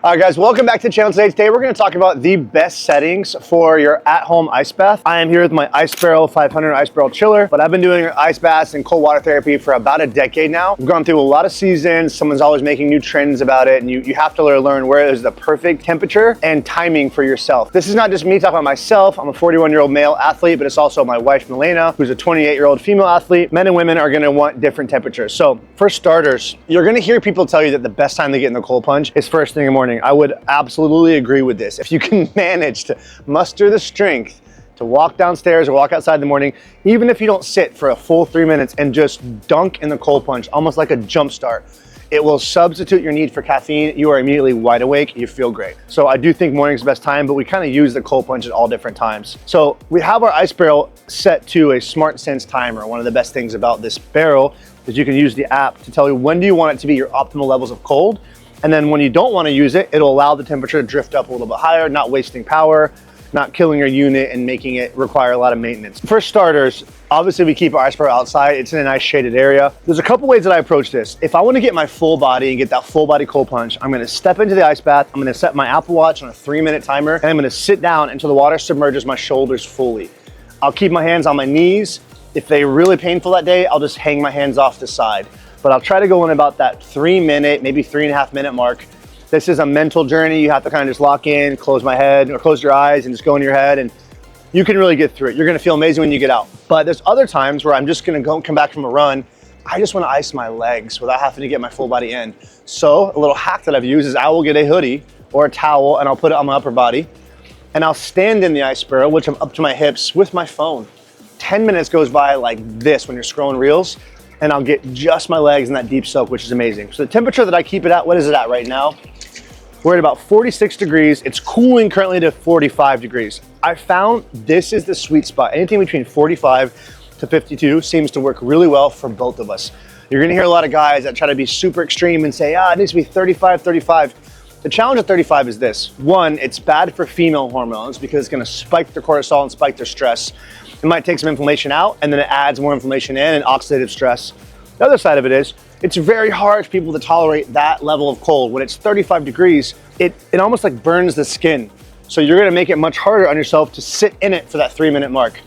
All right, guys, welcome back to the channel today. Today we're going to talk about the best settings for your at-home ice bath. I am here with my Ice Barrel 500 Ice Barrel Chiller, but I've been doing ice baths and cold water therapy for about a decade now. I've gone through a lot of seasons. Someone's always making new trends about it, and you have to learn where is the perfect temperature and timing for yourself. This is not just me talking about myself. I'm a 41-year-old male athlete, but it's also my wife, Milena, who's a 28-year-old female athlete. Men and women are going to want different temperatures. So for starters, you're going to hear people tell you that the best time to get in the cold plunge is first thing in the morning. I would absolutely agree with this. If you can manage to muster the strength to walk downstairs or walk outside in the morning, even if you don't sit for a full 3 minutes and just dunk in the cold plunge, almost like a jump start, it will substitute your need for caffeine. You are immediately wide awake, you feel great. So I do think morning's the best time, but we kind of use the cold plunge at all different times. So we have our ice barrel set to a smart sense timer. One of the best things about this barrel is you can use the app to tell you when do you want it to be your optimal levels of cold. And then when you don't want to use it, it'll allow the temperature to drift up a little bit higher, not wasting power, not killing your unit and making it require a lot of maintenance. For starters, obviously we keep our ice barrel outside. It's in a nice shaded area. There's a couple ways that I approach this. If I want to get my full body and get that full body cold plunge, I'm going to step into the ice bath. I'm going to set my Apple Watch on a 3-minute timer, and I'm going to sit down until the water submerges my shoulders fully. I'll keep my hands on my knees. If they're really painful that day, I'll just hang my hands off the side. But I'll try to go in about that 3-minute, maybe 3.5-minute mark. This is a mental journey. You have to kind of just lock in, close my head, or close your eyes and just go in your head, and you can really get through it. You're gonna feel amazing when you get out. But there's other times where I'm just gonna come back from a run. I just wanna ice my legs without having to get my full body in. So a little hack that I've used is I will get a hoodie or a towel and I'll put it on my upper body, and I'll stand in the ice barrel, which I'm up to my hips, with my phone. 10 minutes goes by like this when you're scrolling reels, and I'll get just my legs in that deep soak, which is amazing. So the temperature that I keep it at, what is it at right now? We're at about 46 degrees. It's cooling currently to 45 degrees. I found this is the sweet spot. Anything between 45 to 52 seems to work really well for both of us. You're gonna hear a lot of guys that try to be super extreme and say, it needs to be 35, 35. The challenge of 35 is this. One, it's bad for female hormones because it's gonna spike their cortisol and spike their stress. It might take some inflammation out, and then it adds more inflammation in and oxidative stress. The other side of it is, it's very hard for people to tolerate that level of cold. When it's 35 degrees, it almost like burns the skin. So you're gonna make it much harder on yourself to sit in it for that 3-minute mark.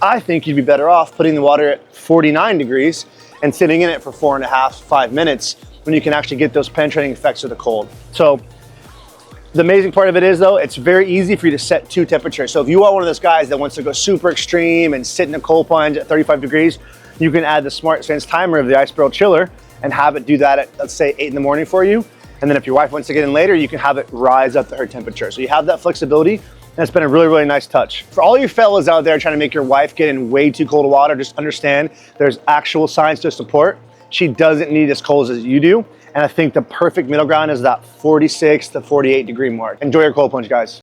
I think you'd be better off putting the water at 49 degrees and sitting in it for 4.5, 5 minutes when you can actually get those penetrating effects of the cold. So the amazing part of it is, though, it's very easy for you to set 2 temperatures. So if you are one of those guys that wants to go super extreme and sit in a cold plunge at 35 degrees, you can add the smart sense timer of the Ice Barrel Chiller and have it do that at, let's say, 8 in the morning for you. And then if your wife wants to get in later, you can have it rise up to her temperature. So you have that flexibility, and it's been a really, really nice touch. For all you fellas out there trying to make your wife get in way too cold water, just understand there's actual science to support. She doesn't need as cold as you do. And I think the perfect middle ground is that 46 to 48 degree mark. Enjoy your cold plunge, guys.